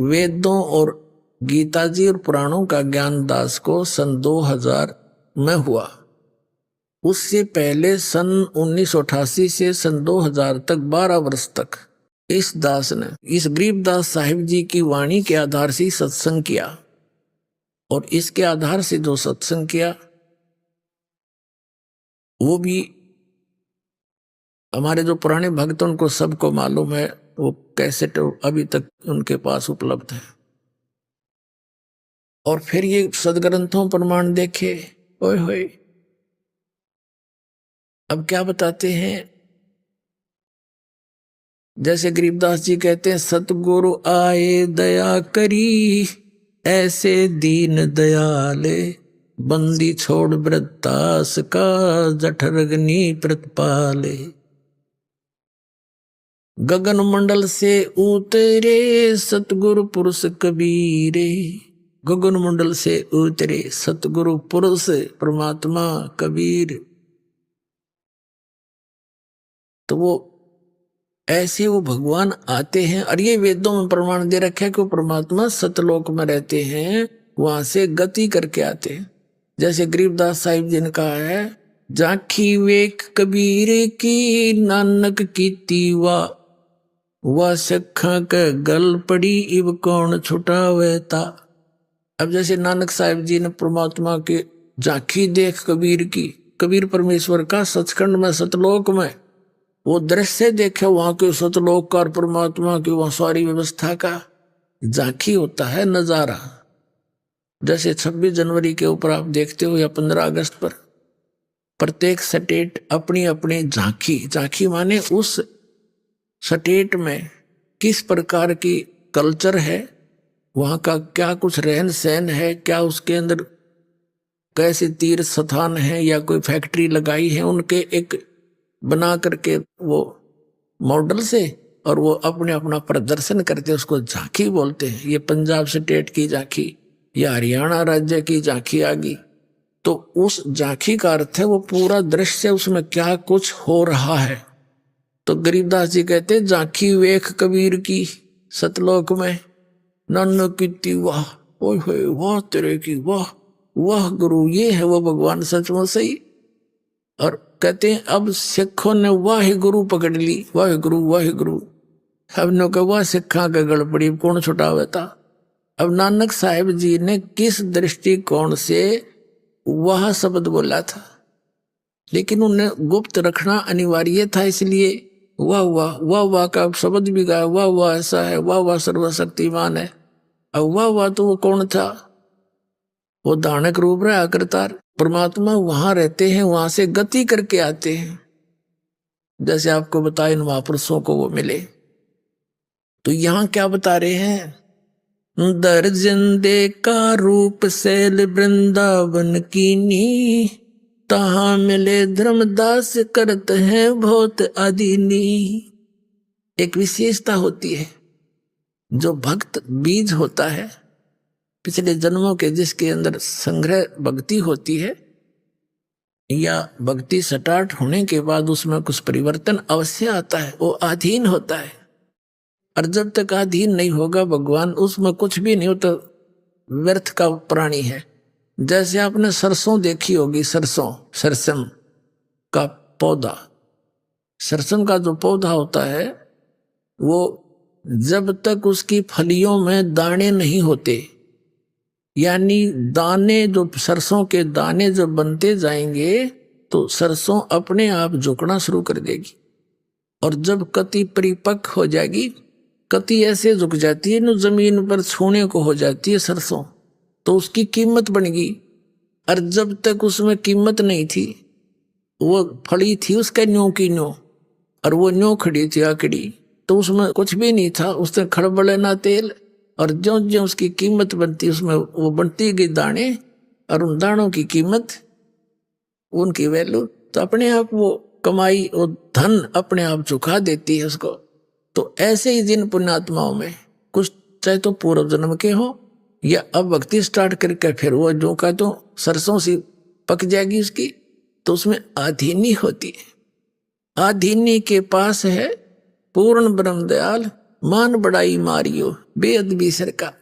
वेदों और गीता जी और पुराणों का ज्ञान दास को सन 2000 में हुआ। उससे पहले सन 1988 से सन 2000 तक 12 वर्ष तक इस दास ने इस गरीबदास साहिब जी की वाणी के आधार से सत्संग किया, और इसके आधार से जो सत्संग किया वो भी हमारे जो पुराने भक्त उनको सबको मालूम है। वो कैसेट अभी तक उनके पास उपलब्ध है। और फिर ये सदग्रंथों प्रमाण देखे, ओए होए। अब क्या बताते हैं, जैसे गरीबदास जी कहते हैं, सतगुरु आए दया करी, ऐसे दीन दयाले, बंदी छोड़ वृत्तास का, जठरग्नि प्रतिपाले। गगन मंडल से उतरे सतगुरु पुरुष कबीरे, गगन मंडल से उतरे सतगुरु पुरुष परमात्मा कबीर। तो वो ऐसे वो भगवान आते हैं, और ये वेदों में प्रमाण दे रखा है कि वो परमात्मा सतलोक में रहते हैं, वहां से गति करके आते हैं। जैसे गरीबदास साहिब जी ने कहा है, जाखी वेख कबीर की, नानक कीती वा सखा के गल पड़ी, इब कौन छुटावेता। अब जैसे नानक साहिब जी ने परमात्मा के झांकी देख कबीर की, कबीर परमेश्वर का सचखंड में सतलोक में वो दृश्य देखे, वहां के सतलोक का परमात्मा की वहां सारी व्यवस्था का झांकी होता है, नजारा। जैसे 26 जनवरी के ऊपर आप देखते हो, या 15 अगस्त पर प्रत्येक स्टेट अपनी अपनी झांकी माने उस स्टेट में किस प्रकार की कल्चर है, वहां का क्या कुछ रहन सहन है, क्या उसके अंदर कैसे तीर्थ स्थान है या कोई फैक्ट्री लगाई है, उनके एक बना करके वो मॉडल से, और वो अपने अपना प्रदर्शन करते, उसको झांकी बोलते हैं। ये पंजाब स्टेट की झांकी या हरियाणा राज्य की झांकी आ गई। तो उस झांकी का अर्थ है वो पूरा दृश्य, उसमें क्या कुछ हो रहा है। तो गरीबदास जी कहते हैं, झांकी वेख कबीर की सतलोक में, नानक कीती वाह, ओए होए वाह तेरे की वाह, वाह गुरु। ये है वो भगवान सचमुच सही। और कहते हैं अब सिखों ने वाहे गुरु पकड़ ली, वाहे गुरु वाहे गुरु। अब नो का वाह सिखा का गड़बड़ी कौन छुटावे था। अब नानक साहिब जी ने किस दृष्टिकोण से वह शब्द बोला था, लेकिन उन्हें गुप्त रखना अनिवार्य था, इसलिए वाह वाह वाह वाह का शब्द भी गाया, वाह वाह ऐसा है, वाह वाह सर्वशक्तिमान है। अब वाह वाह तो वो कौन था, वो दानक रूप रहा करतार परमात्मा वहां रहते हैं, वहां से गति करके आते हैं। जैसे आपको बताया इन महापुरुषों को वो मिले। तो यहां क्या बता रहे हैं, दर्जन दे का रूप शैल वृंदावन कीनी, तहां मिले धर्मदास करत हैं बहुत आदीनी। एक विशेषता होती है, जो भक्त बीज होता है पिछले जन्मों के, जिसके अंदर संग्रह भक्ति होती है, या भक्ति स्टार्ट होने के बाद उसमें कुछ परिवर्तन अवश्य आता है, वो अधीन होता है। और जब तक अधीन नहीं होगा भगवान, उसमें कुछ भी नहीं होता, व्यर्थ का प्राणी है। जैसे आपने सरसों देखी होगी, सरसम का पौधा, सरसम का जो पौधा होता है, वो जब तक उसकी फलियों में दाने नहीं होते, यानी दाने जो सरसों के दाने जब बनते जाएंगे तो सरसों अपने आप झुकना शुरू कर देगी। और जब कति परिपक्व हो जाएगी, कति ऐसे झुक जाती है, जमीन पर छूने को हो जाती है सरसों, तो उसकी कीमत बनेगी। और जब तक उसमें कीमत नहीं थी, वो फड़ी थी उसके न्यों की न्यों, और वो न्यों खड़ी थी आकड़ी, तो उसमें कुछ भी नहीं था, उसने खड़बड़े ना तेल। और ज्यों ज्यों उसकी कीमत बनती, उसमें वो बनती गई दाने, और उन दानों की कीमत, उनकी वैल्यू, तो अपने आप वो कमाई और धन अपने आप झुका देती है उसको। तो ऐसे ही जिन पुण्यात्माओं में कुछ, चाहे तो पूर्व जन्म के हो या अब भक्ति स्टार्ट करके फिर वो जो का तो सरसों सी पक जाएगी उसकी, तो उसमें आधीनी होती है। आधीनी के पास है पूर्ण ब्रह्म दयाल, मान बड़ाई मारियो बेअदबी सर का।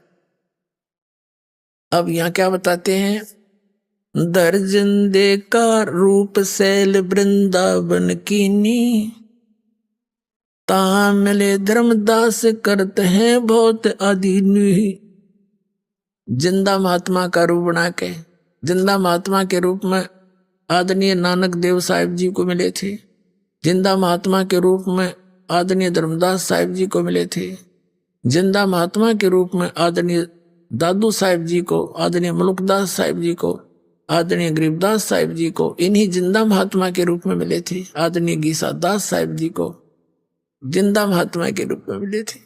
अब यहां क्या बताते हैं, दर्जन दे का रूप सैल वृंदावन कीनी, ता मिले धर्मदास करते हैं बहुत अधीनी। जिंदा महात्मा का रूप बना के, जिंदा महात्मा के रूप में आदरणीय नानक देव साहिब जी को मिले थे, जिंदा महात्मा के रूप में आदरणीय धर्मदास साहिब जी को मिले थे, जिंदा महात्मा के रूप में आदरणीय दादू साहिब जी को, आदरणीय मलुकदास साहिब जी को, आदरणीय गरीबदास साहिब जी को, इन्हीं जिंदा महात्मा के रूप में मिले थे। आदरणीय गीसा दास साहिब जी को जिंदा महात्मा के रूप में मिले थे।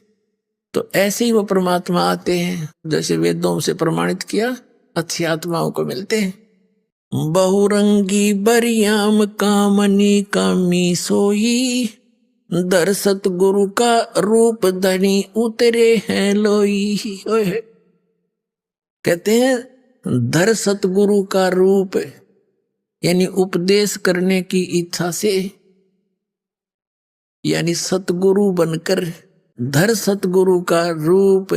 तो ऐसे ही वो परमात्मा आते हैं, जैसे वेदों से प्रमाणित किया, अच्छी आत्माओं को मिलते हैं। बहुरंगी बरियाम कामनी कामी सोई, दर सतगुरु का रूप धनी उतरे हैं लोई। कहते हैं धर सतगुरु का रूप, यानी उपदेश करने की इच्छा से, यानी सतगुरु बनकर धर सतगुरु का रूप।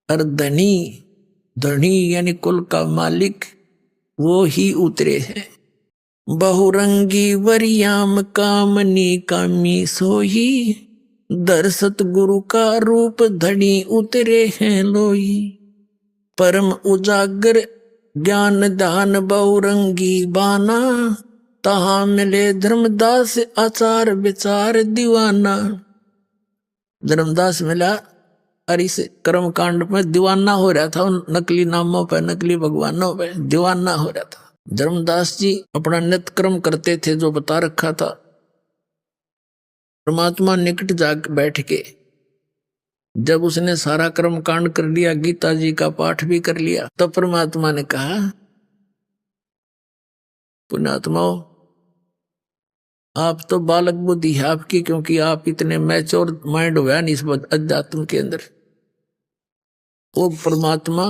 और धनी, धनी यानी कुल का मालिक, वो ही उतरे हैं। बहुरंगी वरियाम कामनी कामी सोही, दर सतगुरु का रूप धनी उतरे हैं लोई। परम उजागर ज्ञान दान बहुरंगी बाना, तहा मिले धर्मदास आचार विचार दीवाना। धर्मदास मिला और इस कर्म कांड में दीवाना हो रहा था, उन नकली नामों पर, नकली भगवानों पर दीवाना हो रहा था। धर्मदास जी अपना नित्य कर्म करते थे जो बता रखा था। परमात्मा निकट जाकर बैठ के जब उसने सारा कर्म कांड कर लिया, गीता जी का पाठ भी कर लिया, तब परमात्मा ने कहा, पुण्यात्माओं आप तो बालक बुद्धि है आपकी, क्योंकि आप इतने मैच्योर माइंड हुआ नहीं इस अध्यात्म के अंदर। वो परमात्मा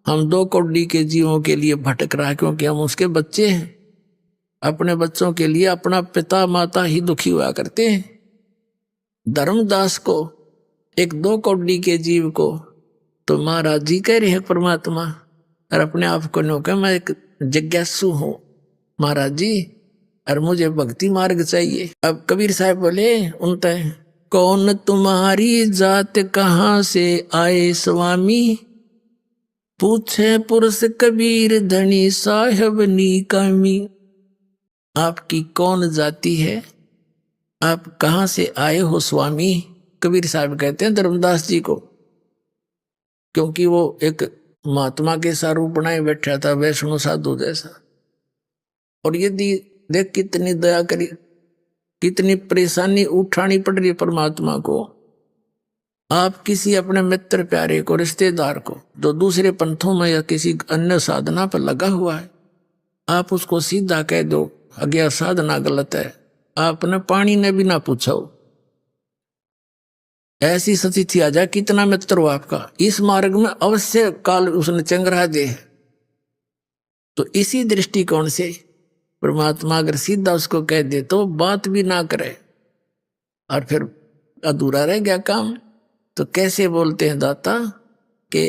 हम 2 कौड़ी के जीवों के लिए भटक रहा है, क्योंकि हम उसके बच्चे हैं। अपने बच्चों के लिए अपना पिता माता ही दुखी हुआ करते हैं। धर्मदास को, एक 2 कौड़ी के जीव को तो महाराज जी कह रहे हैं परमात्मा, और अपने आप को नो कह मैं एक जिज्ञासु हूं महाराज जी, और मुझे भक्ति मार्ग चाहिए। अब कबीर साहब बोले उनते, कौन तुम्हारी जात कहाँ से आए स्वामी, पूछे पुरुष कबीर धनी साहब नीकामी। आपकी कौन जाति है, आप कहाँ से आए हो स्वामी। कबीर साहब कहते हैं धर्मदास जी को, क्योंकि वो एक महात्मा के सा रूप बनाए बैठा था, वैष्णव साधु जैसा। और ये देख कितनी दया करी, कितनी परेशानी उठानी पड़ रही है परमात्मा को। आप किसी अपने मित्र प्यारे को, रिश्तेदार को, जो दूसरे पंथों में या किसी अन्य साधना पर लगा हुआ है, आप उसको सीधा कह दो अज्ञा साधना गलत है, आपने पानी ने भी ना पूछा हो। ऐसी स्थिति आ जाए, कितना मित्र हो आपका, इस मार्ग में अवश्य काल उसने चंगरा दे। तो इसी दृष्टिकोण से परमात्मा अगर सीधा उसको कह दे तो बात भी ना करे और फिर अधूरा रह गया काम। तो कैसे बोलते हैं दाता कि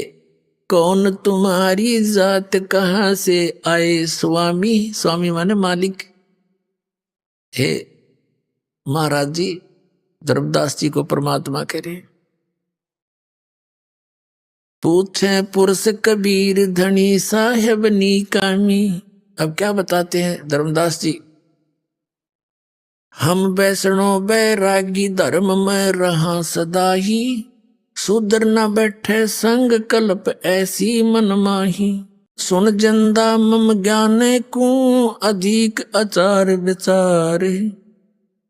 कौन तुम्हारी जात कहाँ से आए स्वामी। स्वामी माने मालिक। हे महाराज जी, धर्मदास जी को परमात्मा कह रहे, पूछे पुरुष कबीर धनी साहेब नीकामी। अब क्या बताते हैं धर्मदास जी, हम वैष्णो बैरागी धर्म में रहा सदा ही, सुधर न बैठे संग कल्प ऐसी मन माही। सुन जंदा मम ज्ञाने को अधिक आचार विचार,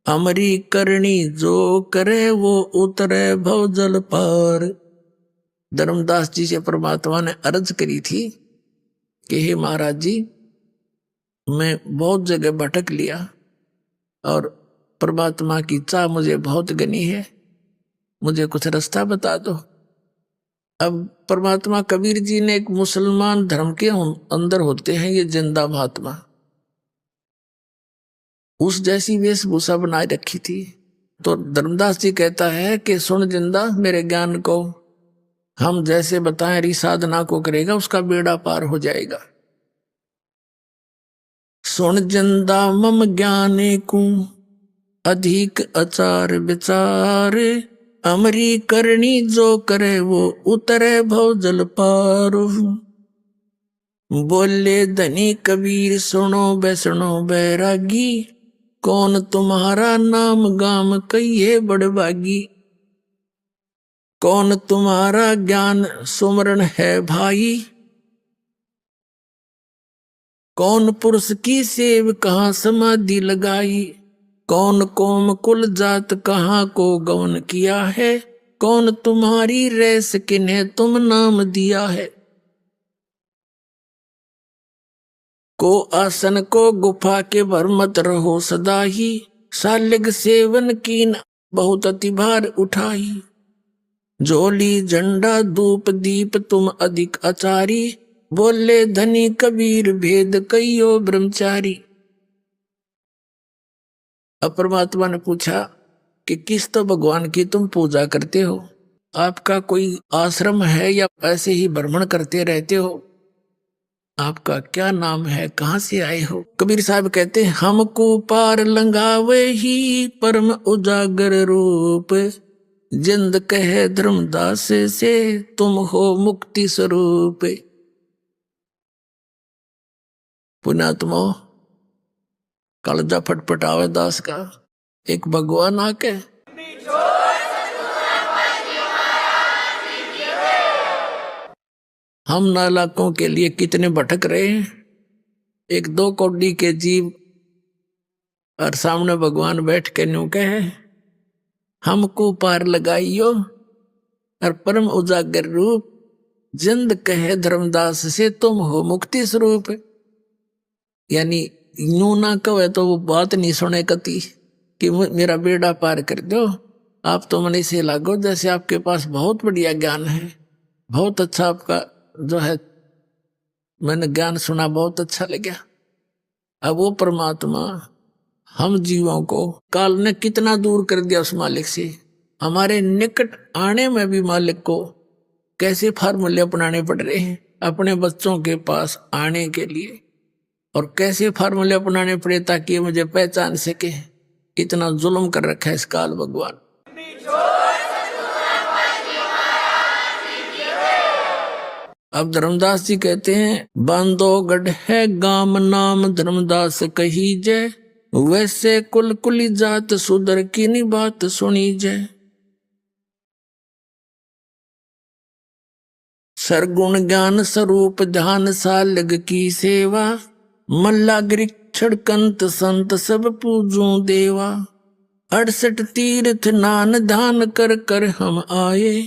हमारी करनी जो करे वो उतरे भव जल पार। धर्मदास जी से परमात्मा ने अर्ज करी थी कि हे महाराज जी, मैं बहुत जगह भटक लिया और परमात्मा की चाह मुझे बहुत घनी है, मुझे कुछ रास्ता बता दो। अब परमात्मा कबीर जी ने एक मुसलमान धर्म के अंदर होते हैं ये जिंदा महात्मा, उस जैसी वेशभूषा बनाए रखी थी तो धर्मदास जी कहता है कि सुन जिंदा मेरे ज्ञान को, हम जैसे बताएं री साधना को करेगा उसका बेड़ा पार हो जाएगा। सुन जिंदा मम ज्ञाने को अधिक अचार विचार, अमरी करनी जो करे वो उतरे भव जल पार। बोले धनी कबीर सुनो बैसनो बैरागी, कौन तुम्हारा नाम गाम कहिए बड़भागी। कौन तुम्हारा ज्ञान सुमरण है भाई, कौन पुरुष की सेव कहाँ समाधि लगाई। कौन कोम कुल जात कहाँ को गौन किया है, कौन तुम्हारी रेस किन्हें तुम नाम दिया है। को आसन को गुफा के भर मत रहो सदा ही, सालिग सेवन कीन बहुत अति भार उठाई। झोली झंडा धूप दीप तुम अधिक आचारी, बोले धनी कबीर भेद कहियो ब्रह्मचारी। अब परमात्मा ने पूछा कि किस तो भगवान की तुम पूजा करते हो, आपका कोई आश्रम है या ऐसे ही भ्रमण करते रहते हो, आपका क्या नाम है, कहाँ से आए हो। कबीर साहब कहते हैं हमको पार लंगावे ही परम उजागर रूप, जिंद कहे धर्मदास से तुम हो मुक्ति स्वरूप। पुण्यात्मा कालजा फटफटावे दास का एक भगवान आके हम नालाकों के लिए कितने भटक रहे हैं। एक दो कौड़ी के जीव और सामने भगवान बैठ के न्यू कहे हमको पार लगाइयो और परम उजागर रूप, जिंद कहे धर्मदास से तुम हो मुक्ति स्वरूप। यानी यूं ना कहे तो वो बात नहीं सुने कती कि मेरा बेड़ा पार कर दो, आप तो मन से लागो जैसे आपके पास बहुत बढ़िया ज्ञान है, बहुत अच्छा आपका जो है, मैंने ज्ञान सुना बहुत अच्छा लगा। अब वो परमात्मा हम जीवों को काल ने कितना दूर कर दिया उस मालिक से, हमारे निकट आने में भी मालिक को कैसे फार्मूले अपनाने पड़ रहे हैं अपने बच्चों के पास आने के लिए, और कैसे फार्मूले अपनाने पड़े ताकि ये मुझे पहचान सके। इतना जुल्म कर रखा है इस काल भगवान। अब धर्मदास जी कहते हैं बांधोगढ़ है गाम नाम धर्मदास कही जय, वैसे कुल कुली जात सुधर की नी बात सुनी जय। सरगुण ज्ञान स्वरूप ध्यान सालग की सेवा, मल्ला गिरिक्षण कंत संत सब पूजू देवा। 68 तीर्थ नान ध्यान कर कर हम आए,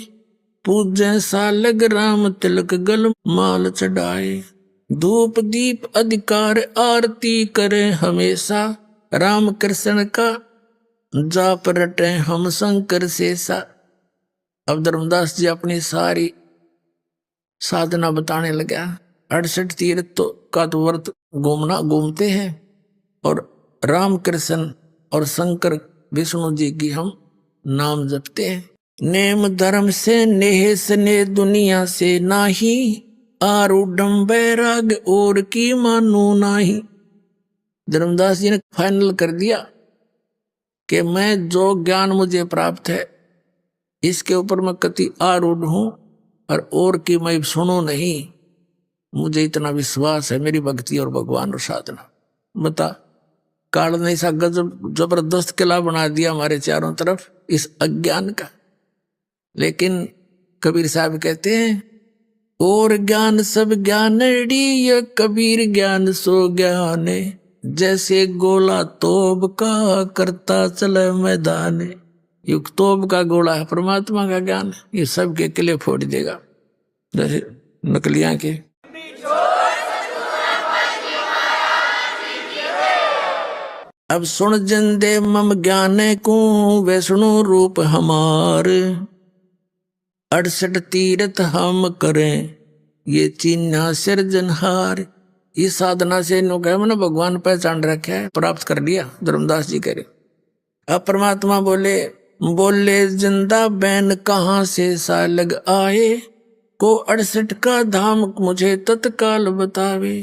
पूजे सालग राम तिलक गल माल चढ़ाए। धूप दीप अधिकार आरती करे हमेशा, राम कृष्ण का जाप रटे हम शंकर शेषा। अब धर्मदास जी अपनी सारी साधना बताने लगा। 68 तीर्थ तो का तो व्रत घूमते हैं, और राम कृष्ण और शंकर विष्णु जी की हम नाम जपते हैं। नेम धर्म से नेह स्नेह दुनिया से नाही, आरूढ़ बैराग और की मानो नाही। धर्मदास जी ने फाइनल कर दिया कि मैं जो ज्ञान मुझे प्राप्त है इसके ऊपर मैं कति आरूढ़ हूं, और की मैं सुनो नहीं। मुझे इतना विश्वास है मेरी भक्ति और भगवान और साधना। बता काल ने ऐसा गजब जबरदस्त किला बना दिया हमारे चारों तरफ इस अज्ञान का। लेकिन कबीर साहब कहते हैं और ज्ञान सब ज्ञानड़ी, ये कबीर ज्ञान सो ज्ञान, जैसे गोला तोब का करता चले मैदान। युग तोब का गोला है परमात्मा का ज्ञान, ये सबके किले फोड़ देगा जैसे नकलियां के। अब सुन जिंदे मम ज्ञाने को वैष्णु रूप हमार, 68 तीर्थ हम करें ये चिन्ह सिरजनहार। इस साधना से नो कहे मैंने भगवान पहचान रखे है, प्राप्त कर लिया। धर्मदास जी कह रहे अब परमात्मा बोले बोले जिंदा बैन कहाँ से सालग आए, को 68 का धाम मुझे तत्काल बतावे।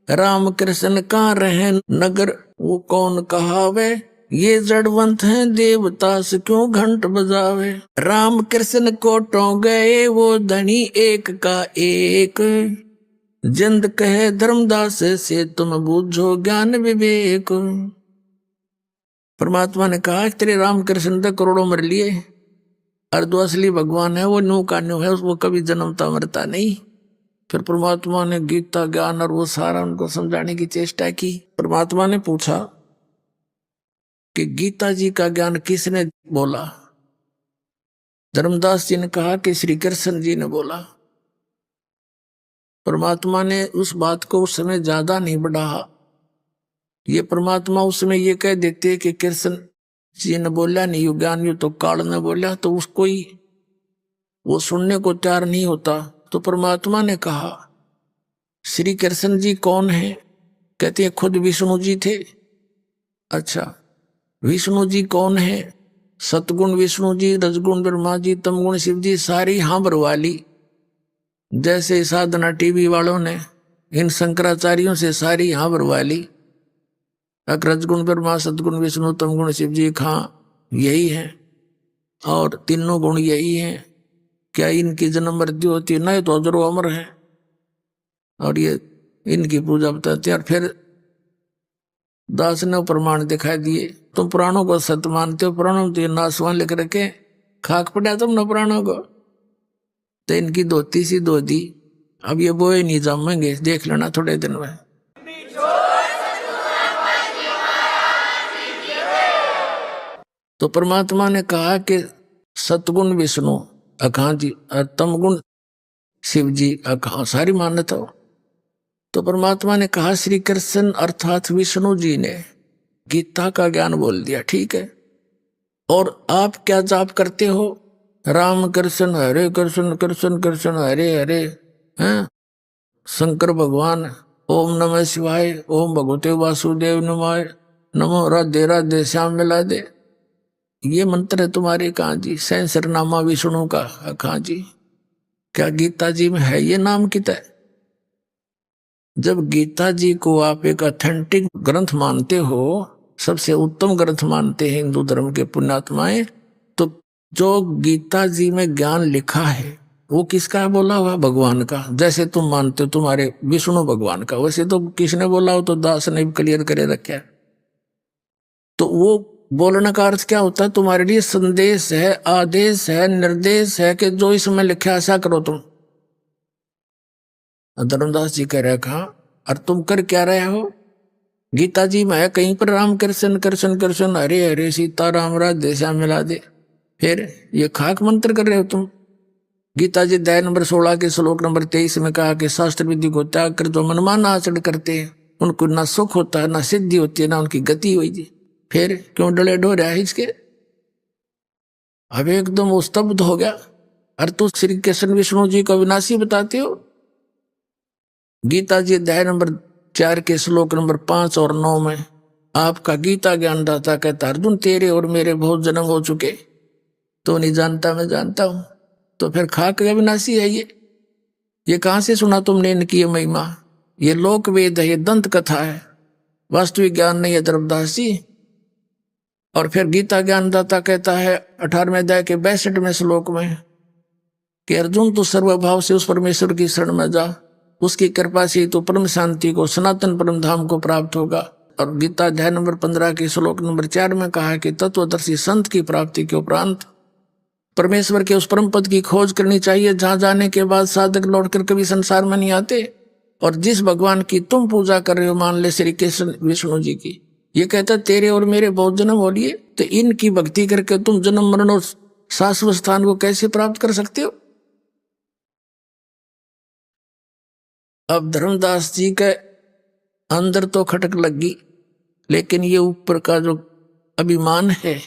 राम कृष्ण का रहे नगर वो कौन कहावे, ये जड़वंत हैं देवता से क्यों घंट बजावे। राम कृष्ण कोटों गए वो धनी एक का एक, जिंद कहे धर्मदास से तुम बूझो ज्ञान विवेक। परमात्मा ने कहा तेरे राम कृष्ण तो करोड़ों मर लिए, और जो असली भगवान है वो न्यू का न्यू है, उसको कभी जन्मता मरता नहीं। फिर परमात्मा ने गीता ज्ञान और वो सारा उनको समझाने की चेष्टा की। परमात्मा ने पूछा कि गीता जी का ज्ञान किसने बोला। धर्मदास जी ने कहा कि श्री कृष्ण जी ने बोला। परमात्मा ने उस बात को उस समय ज्यादा नहीं बढ़ाया। ये परमात्मा उस समय ये कह देते कि कृष्ण जी ने बोला नहीं यु ज्ञान यु तो काल ने बोला, तो उसको ही वो सुनने को तैयार नहीं होता। तो परमात्मा ने कहा श्री कृष्ण जी कौन है, कहते हैं खुद विष्णु जी थे। अच्छा विष्णु जी कौन है, सतगुण विष्णु जी, रजगुण ब्रह्मा जी, तमगुण शिव जी, सारी हाँ बरवाली। जैसे साधना टीवी वालों ने इन शंकराचार्यों से सारी हाँ बरवाली। रजगुण ब्रह्मा सतगुण विष्णु तमगुण शिव जी खां यही है, और तीनों गुण यही हैं। क्या इनकी जन्म मृत्यु होती है, नहीं तो अजरो अमर है, और ये इनकी पूजा बताते हैं। और फिर दास ने प्रमाण दिखाई दिए, तुम पुराणों को सत्य मानते हो, पुराणों में तो ये नासवान लिख रखे, खाक पड़ा तुम न पुराणों को। तो इनकी धोती सी धो दी, अब ये बोए नहीं जमेंगे, देख लेना थोड़े दिन में। तो परमात्मा ने कहा कि सतगुण विष्णु अखां जी और तमगुण शिव जी अखां सारी मान्यता हो। तो परमात्मा ने कहा श्री कृष्ण अर्थात विष्णु जी ने गीता का ज्ञान बोल दिया, ठीक है। और आप क्या जाप करते हो, राम कृष्ण हरे कृष्ण कृष्ण कृष्ण हरे हरे, हैं शंकर भगवान, ओम नमः शिवाय, ओम भगवते वासुदेव नमाय, नमो राधे राधे श्याम मिला दे। ये मंत्र है तुम्हारे कहाँ जी, सहस्रनामा विष्णु का कहाँ जी, क्या गीता जी में है ये नाम किता है। जब गीता जी को आप एक ऑथेंटिक ग्रंथ मानते हो, सबसे उत्तम ग्रंथ मानते हैं हिंदू धर्म के पुण्यात्माएं, तो जो गीता जी में ज्ञान लिखा है वो किसका बोला हुआ, भगवान का। जैसे तुम मानते हो तुम्हारे विष्णु भगवान का, वैसे तो किसने बोला हो, तो दास ने भी क्लियर करे रखा है। तो वो बोलने का अर्थ क्या होता है, तुम्हारे लिए संदेश है, आदेश है, निर्देश है कि जो इसमें लिखा ऐसा करो तुम। धर्मदास जी कह रहे कहा, और तुम कर क्या रहे हो, गीता जी में है कहीं पर राम कृष्ण कृष्ण कृष्ण हरे हरे सीता राम राधे श्याम मिला दे, फिर ये खाक मंत्र कर रहे हो तुम। गीता जी अध्याय नंबर 16 के श्लोक नंबर 23 में कहा कि शास्त्र विधि को त्याग कर जो मनमाना आचरण करते हैं उनको ना सुख होता है, ना सिद्धि होती है, ना उनकी गति हुई जी। फिर क्यों डले डो रहा है इसके। अब एकदम वो स्तब्ध हो गया, अरे तू श्री कृष्ण विष्णु जी को विनाशी बताते हो। गीता जी अध्याय नंबर 4 के श्लोक नंबर 5 और 9 में आपका गीता ज्ञान दाता कहता अर्जुन तेरे और मेरे बहुत जन्म हो चुके, तो नहीं जानता मैं जानता हूं। तो फिर खाक अविनाशी है ये कहां से सुना तुमने इनकी महिमा। ये लोक वेद है, ये दंत कथा है, वास्तविक ज्ञान नहीं है धर्मदास जी। और फिर गीता ज्ञानदाता कहता है 18वें अध्याय के 62वें श्लोक में कि अर्जुन तू सर्वभाव से उस परमेश्वर की शरण में जा, उसकी कृपा से तो परम शांति को सनातन परम धाम को प्राप्त होगा। और गीता अध्याय नंबर 15 के श्लोक नंबर 4 में कहा कि तत्वदर्शी संत की प्राप्ति के उपरांत परमेश्वर के उस परम पद की खोज करनी चाहिए, जहां जाने के बाद साधक लौटकर कभी संसार में नहीं आते। और जिस भगवान की तुम पूजा कर रहे हो, मान ले श्री कृष्ण विष्णु जी की, ये कहता तेरे और मेरे बहुत जन्म हो लिए, तो इनकी भक्ति करके तुम जन्म मरण और शाश्वत स्थान को कैसे प्राप्त कर सकते हो। अब धर्मदास जी के अंदर तो खटक लगी, लेकिन ये ऊपर का जो अभिमान है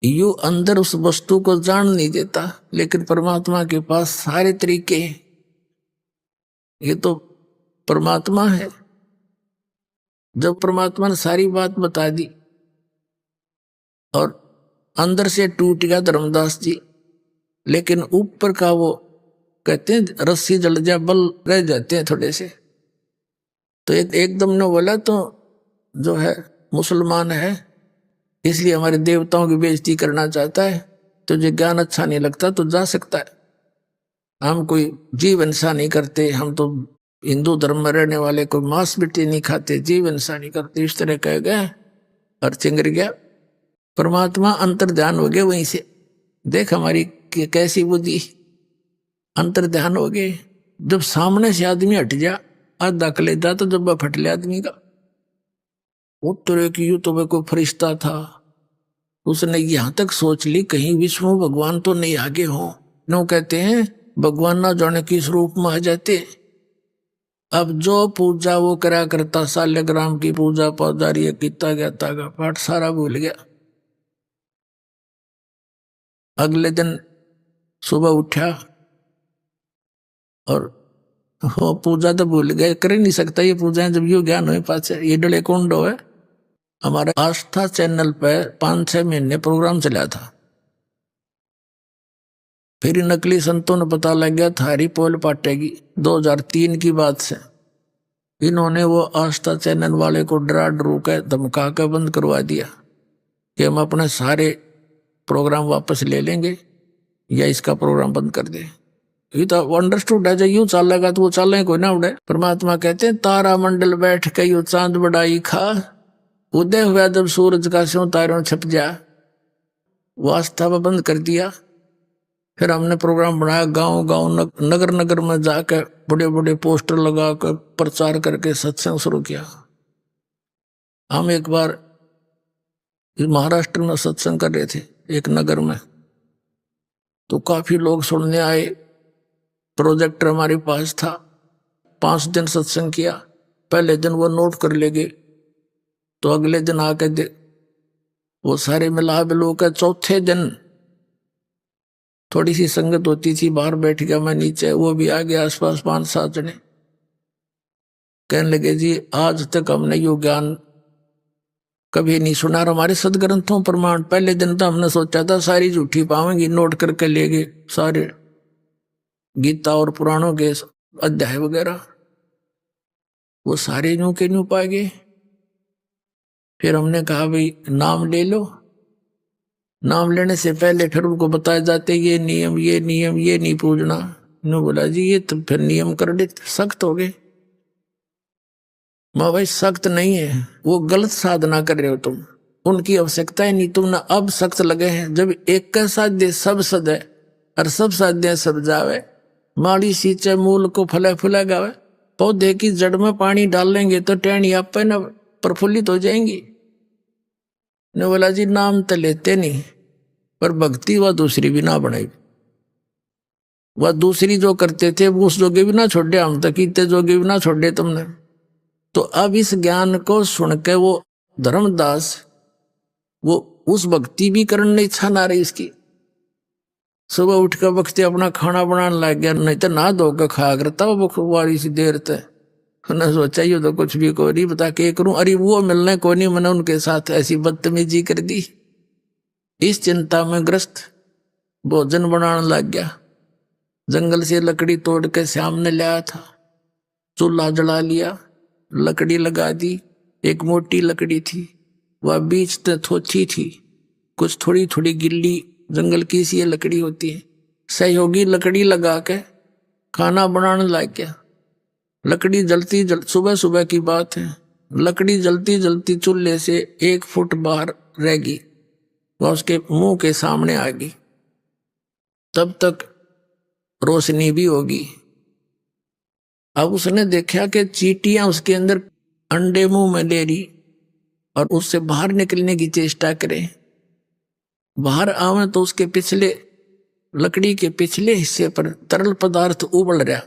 यू अंदर उस वस्तु को जान नहीं देता। लेकिन परमात्मा के पास सारे तरीके हैं, ये तो परमात्मा है। जब परमात्मा ने सारी बात बता दी और अंदर से टूट गया धर्मदास जी, लेकिन ऊपर का वो कहते हैं रस्सी जल जा बल रह जाते हैं थोड़े से। तो एकदम ने बोला तो जो है मुसलमान है इसलिए हमारे देवताओं की बेइज्जती करना चाहता है, तुझे ज्ञान अच्छा नहीं लगता तो जा सकता है, हम कोई जीव हिंसा नहीं करते, हम तो हिंदू धर्म में रहने वाले कोई मांस मिट्टी नहीं खाते, जीव हिंसा नहीं करते, इस तरह कह गए और चिंगर गया। परमात्मा अंतर ध्यान हो गए वहीं से, देख हमारी कैसी बुद्धि, अंतर ध्यान हो गए। जब सामने से आदमी हट जा आधा कलेजा तो जब फट ले आदमी का, उत्तरे की यू तो वे कोई फरिश्ता था, उसने यहां तक सोच ली कहीं विष्णु भगवान तो नहीं आगे हो। नो कहते हैं भगवान ना जाने किस रूप में आ जाते। अब जो पूजा वो करा करता, साल्यग्राम की पूजा पौधारी किता गया तागा पाठ सारा भूल गया। अगले दिन सुबह उठा और वो पूजा तो भूल गए, कर ही नहीं सकता ये पूजा जब यू ज्ञान हो पाचे। ये डले कुंड है हमारे आस्था चैनल पे 5-6 महीने प्रोग्राम चला था, फिर नकली संतों ने पता लग गया थारी पोल पाटेगी। 2003 की बात से इन्होंने वो आस्था चैनल वाले को डरा डरू के धमका के बंद करवा दिया कि हम अपने सारे प्रोग्राम वापस ले लेंगे या इसका प्रोग्राम बंद कर दे। ये तो अंडरस्टूड है, जो यूं चलेगा तो वो चले कोई ना उड़े। परमात्मा कहते हैं तारा मंडल बैठ के यू चांद बढ़ाई खा, उदय हुआ जब सूरज का स्यों तारों छप जा, वो आस्था में बंद कर दिया। फिर हमने प्रोग्राम बनाया गांव गांव नगर नगर में जाकर बड़े बड़े पोस्टर लगा कर प्रचार करके सत्संग शुरू किया। हम एक बार महाराष्ट्र में सत्संग कर रहे थे एक नगर में, तो काफी लोग सुनने आए, प्रोजेक्टर हमारे पास था, 5 दिन सत्संग किया। पहले दिन वो नोट कर ले गए, तो अगले दिन आके दे वो सारे मिला बिलो के चौथे दिन थोड़ी सी संगत होती थी, बाहर बैठ गया मैं नीचे, वो भी आ गया आसपास 5-7 जने। कहने लगे जी आज तक हमने यो ज्ञान कभी नहीं सुना, और हमारे सदग्रंथों प्रमाण। पहले दिन तो हमने सोचा था सारी झूठी पावेंगी, नोट करके ले गए सारे गीता और पुराणों के अध्याय वगैरह, वो सारे न्यू के न्यू पा गए। फिर हमने कहा भाई नाम ले लो, नाम लेने से पहले फिर उनको बताए जाते ये नियम ये नियम ये नहीं पूजना। नो बोला जी ये तो फिर नियम कर दे, सख्त हो गए। माँ भाई सख्त नहीं है, वो गलत साधना कर रहे हो तुम, उनकी आवश्यकता ही नहीं, तुमने अब सख्त लगे हैं। जब एक का साध्य सब सद है और सब साध्य सब जावे, माड़ी सींचे मूल को फले फुला गावे, पौधे की जड़ में पानी डालेंगे तो टहनी आप पे न प्रफुल्लित हो जाएंगी। ने बोला जी नाम तो लेते नहीं पर भक्ति वह दूसरी भी ना बनाई, वह दूसरी जो करते थे वो उस जोगे भी ना छोड़े, हम तक इतने जोगे भी ना छोड़े तुमने। तो अब इस ज्ञान को सुन के वो धर्मदास वो उस भक्ति भी करने इच्छा ना रही इसकी। सुबह उठ कर वक्त अपना खाना बनाने लग गया, नहीं तो ना धो के खाया करता वो वारी सी देर तक। ना सोचा ये तो कुछ भी को नहीं बता के करूं, अरे वो मिलने को नहीं, मैंने उनके साथ ऐसी बदतमीजी कर दी। इस चिंता में ग्रस्त भोजन बनाने लग गया, जंगल से लकड़ी तोड़ के श्याम ने लाया था, चूल्हा जला लिया, लकड़ी लगा दी। एक मोटी लकड़ी थी, वह बीच में थोची थी, कुछ थोड़ी थोड़ी गिल्ली जंगल की सी लकड़ी होती है। सहयोगी लकड़ी लगा के खाना बनाने लग गया। लकड़ी जलती सुबह सुबह की बात है, लकड़ी जलती जलती चूल्हे से 1 फुट बाहर रह गई, वह उसके मुंह के सामने आ गई। तब तक रोशनी भी होगी। अब उसने देखा कि चींटियां उसके अंदर अंडे मुंह में ले रही और उससे बाहर निकलने की चेष्टा करें। बाहर आवे तो उसके पिछले लकड़ी के पिछले हिस्से पर तरल पदार्थ उबल रहा,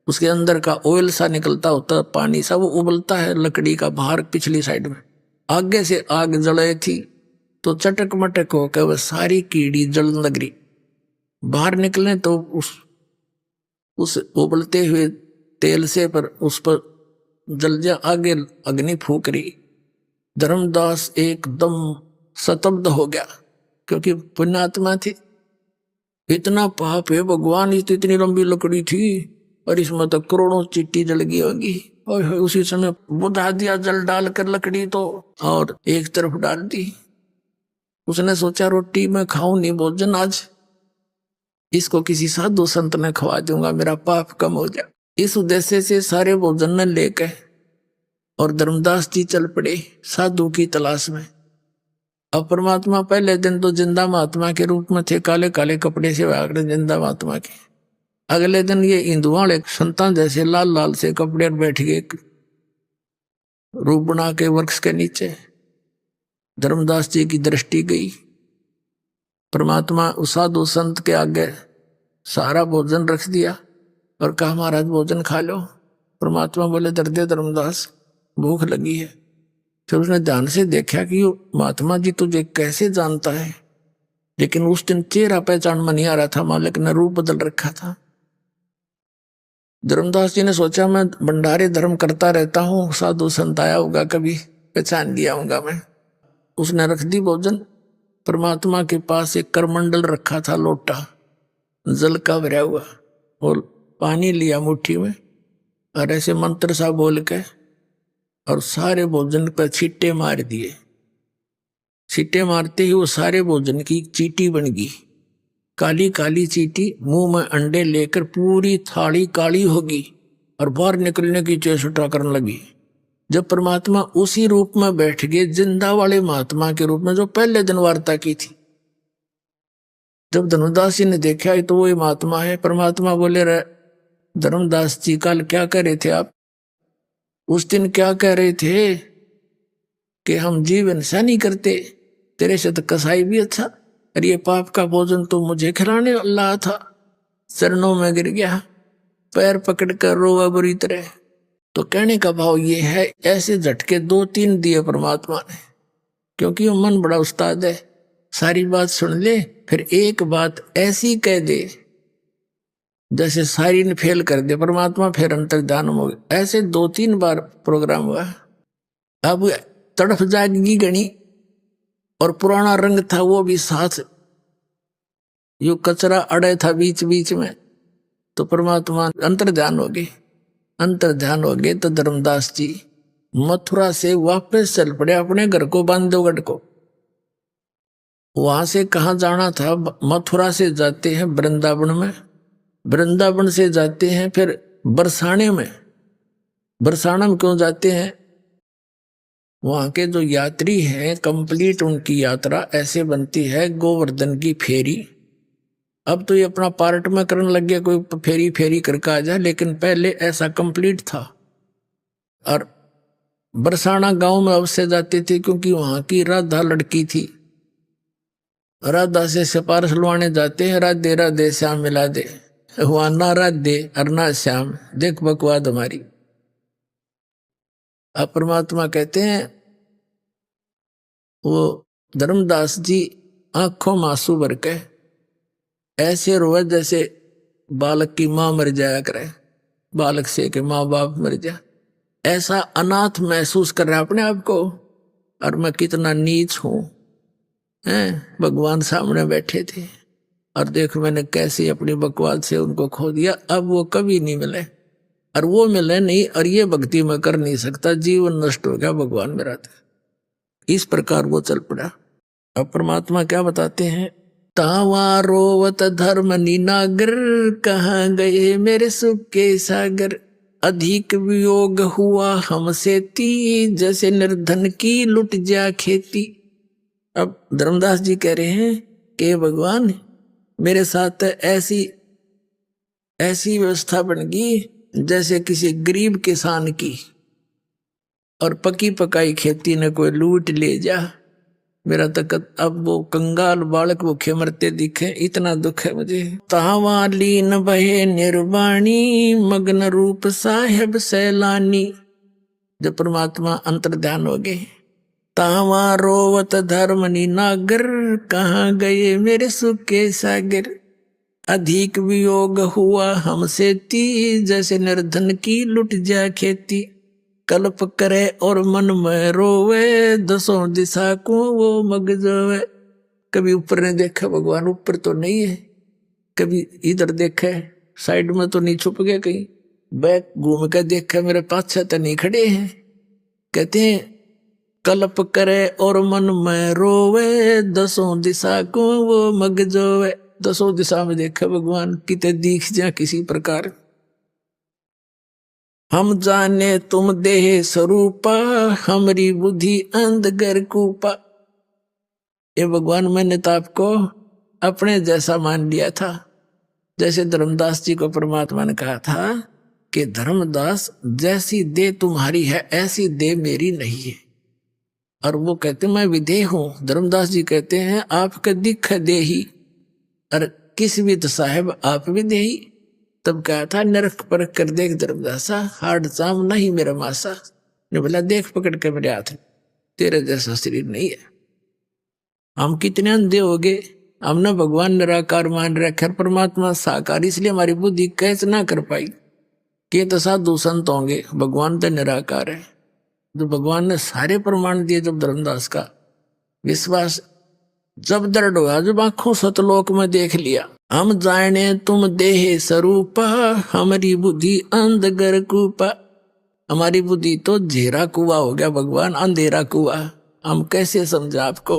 उसके अंदर का ऑयल सा निकलता होता, पानी सा, वो उबलता है लकड़ी का बाहर पिछली साइड में। आगे से आग जल रही थी तो चटक मटक होकर वह सारी कीड़ी जलने लग रही। बाहर निकले तो उस उबलते हुए तेल से पर उस पर जल जा, आगे अग्नि फूक रही। धर्मदास एकदम स्तब्ध हो गया, क्योंकि पुण्यात्मा थी। इतना पाप है भगवान, इतनी लंबी लकड़ी थी और इसमें तो करोड़ों चिट्टी जल गई होगी। और उसी समय बुझा दिया जल डालकर लकड़ी तो, और एक तरफ डाल दी। उसने सोचा रोटी मैं खाऊं नहीं भोजन आज, इसको किसी साधु संत ने खवा दूंगा, मेरा पाप कम हो जाए। इस उद्देश्य से सारे भोजन ने लेकर और धर्मदास जी चल पड़े साधु की तलाश में। अब परमात्मा पहले दिन तो जिंदा महात्मा के रूप में थे, काले काले कपड़े से आगड़े जिंदा महात्मा के। अगले दिन ये हिंदुओं वाले संतान जैसे लाल लाल से कपड़े बैठ गए रूप बना के वृक्ष के नीचे। धर्मदास जी की दृष्टि गई, परमात्मा उस साधु संत के आगे सारा भोजन रख दिया और कहा महाराज भोजन खा लो। परमात्मा बोले दर्दे धर्मदास भूख लगी है। फिर उसने ध्यान से देखा कि महात्मा जी तुझे कैसे जानता है, लेकिन उस दिन चेहरा पहचान में नहीं आ रहा था, मालिक ने रूप बदल रखा था। धर्मदास जी ने सोचा मैं भंडारे धर्म करता रहता हूँ, साधु संत आया होगा कभी पहचान लिया होगा मैं। उसने रख दी भोजन। परमात्मा के पास एक करमंडल रखा था, लोटा जल का भरा हुआ, और पानी लिया मुट्ठी में और ऐसे मंत्र सा बोल के और सारे भोजन पर छींटे मार दिए। छींटे मारते ही वो सारे भोजन की चींटी बन गई, काली काली चींटी। मुंह में अंडे लेकर पूरी थाली काली होगी और बाहर निकलने की चेष्टा करने लगी। जब परमात्मा उसी रूप में बैठ गए, जिंदा वाले महात्मा के रूप में जो पहले दिन वार्ता की थी। जब धर्मदास जी ने देखा तो वही महात्मा है। परमात्मा बोले धर्मदास जी कल क्या कह रहे थे आप? उस दिन क्या कह रहे थे कि हम जीवन सा नहीं करते, तेरे से तो कसाई भी अच्छा, और ये पाप का भोजन तो मुझे खिलाने वाला था। चरणों में गिर गया, पैर पकड़ कर रोवा बुरी तरह। तो कहने का भाव ये है, ऐसे झटके 2-3 दिए परमात्मा ने, क्योंकि वो मन बड़ा उस्ताद है। सारी बात सुन ले, फिर एक बात ऐसी कह दे जैसे सारी ने फेल कर दे परमात्मा, फिर अंतर्धान हो गया। ऐसे 2-3 बार प्रोग्राम हुआ। अब तड़फ जाएगी गणी, और पुराना रंग था वो भी साथ, यो कचरा अड़े था बीच बीच में, तो परमात्मा अंतर्ध्यान हो गए। अंतर्ध्यान हो गए तो धर्मदास जी मथुरा से वापस चल पड़े अपने घर को, बांधवगढ़ को। वहां से कहाँ जाना था? मथुरा से जाते हैं वृंदावन में, वृंदावन से जाते हैं फिर बरसाने में। बरसाना में क्यों जाते हैं? वहां के जो यात्री हैं कंप्लीट उनकी यात्रा ऐसे बनती है, गोवर्धन की फेरी। अब तो ये अपना पार्ट में करने लग गया, कोई फेरी फेरी करके आ जाए, लेकिन पहले ऐसा कंप्लीट था। और बरसाना गांव में अवश्य जाते थे, क्योंकि वहां की राधा लड़की थी। राधा से सिफारिश लुआने जाते हैं, राधे राधे श्याम मिला दे, हुआ ना राधे और ना श्याम, देख बकवाद हमारी। अब परमात्मा कहते हैं, वो धर्मदास जी आंखों में आंसू भर के ऐसे रोए जैसे बालक की मां मर जाया करे, बालक से के माँ बाप मर जाए, ऐसा अनाथ महसूस कर रहा है अपने आप को। और मैं कितना नीच हूं, हैं? भगवान सामने बैठे थे और देखो मैंने कैसे अपनी बकवाद से उनको खो दिया। अब वो कभी नहीं मिले, और वो मिले नहीं, और ये भक्ति में कर नहीं सकता, जीवन नष्ट हो गया भगवान मेरा था। इस प्रकार वो चल पड़ा। अब परमात्मा क्या बताते हैं? तावा रोवत धर्म नीनागर, कहाँ गए मेरे सुख के सागर, अधिक वियोग हुआ हमसे ती, जैसे निर्धन की लुट जा खेती। अब धर्मदास जी कह रहे हैं कि भगवान मेरे साथ ऐसी ऐसी व्यवस्था बन गई जैसे किसी गरीब किसान की, और पकी पकाई खेती ने कोई लूट ले जा। मेरा तक अब वो कंगाल बालक भूखे मरते दिखे, इतना दुख है मुझे। तावा लीन बहे निर्वाणी, मग्न रूप साहेब सैलानी। जब परमात्मा अंतर्ध्यान हो गए, तावा रोवत धर्म नीनागर, कहाँ गए मेरे सुख के सागर, अधिक वियोग हुआ हमसे ती, जैसे निर्धन की लुट जा खेती। कल्प करे और मन में रोवे, दसों दिशा को वो मग जावे। कभी ऊपर ने देखा, भगवान ऊपर तो नहीं है, कभी इधर देखा साइड में तो नहीं छुप गया, कहीं बैक घूम कर देखा मेरे पाछे तो नहीं खड़े हैं। कहते हैं कल्प करे और मन में रोवे, दसों दिशा को वो मग जोवे। दसों दिशा में देखा भगवान, किते दिख जा किसी प्रकार। हम जाने तुम देह स्वरूपा, हमारी बुद्धि अंधगर कूपा। ये भगवान मैंने तो आपको अपने जैसा मान लिया था। जैसे धर्मदास जी को परमात्मा ने कहा था कि धर्मदास जैसी देह तुम्हारी है ऐसी देह मेरी नहीं है। और वो कहते मैं विदेह हूं। धर्मदास जी कहते हैं आपका दिख देही, और किस भी तो साहेब आप भी देही। तब कहा था नरक परख कर देख धर्मदासा, हार्ड चाम नहीं मेरा मासा। ने बोला देख पकड़ के मेरे हाथ, तेरे जैसा शरीर नहीं है। हम कितने अंधे हो गए, हमने भगवान निराकार मान रखा, परमात्मा साकार, इसलिए हमारी बुद्धि कैच ना कर पाई कि तो साधु संत होंगे, भगवान तो निराकार है। जो भगवान ने सारे प्रमाण दिए, जब धर्मदास का विश्वास जब दृढ़ हुआ, जब आंखों सतलोक में देख लिया, हम जाने तुम देह स्वरूपा, हमारी बुद्धि अंधगर कूपा। हमारी बुद्धि तो झेरा कुआ हो गया भगवान, अंधेरा कुआ। हम कैसे समझा आपको।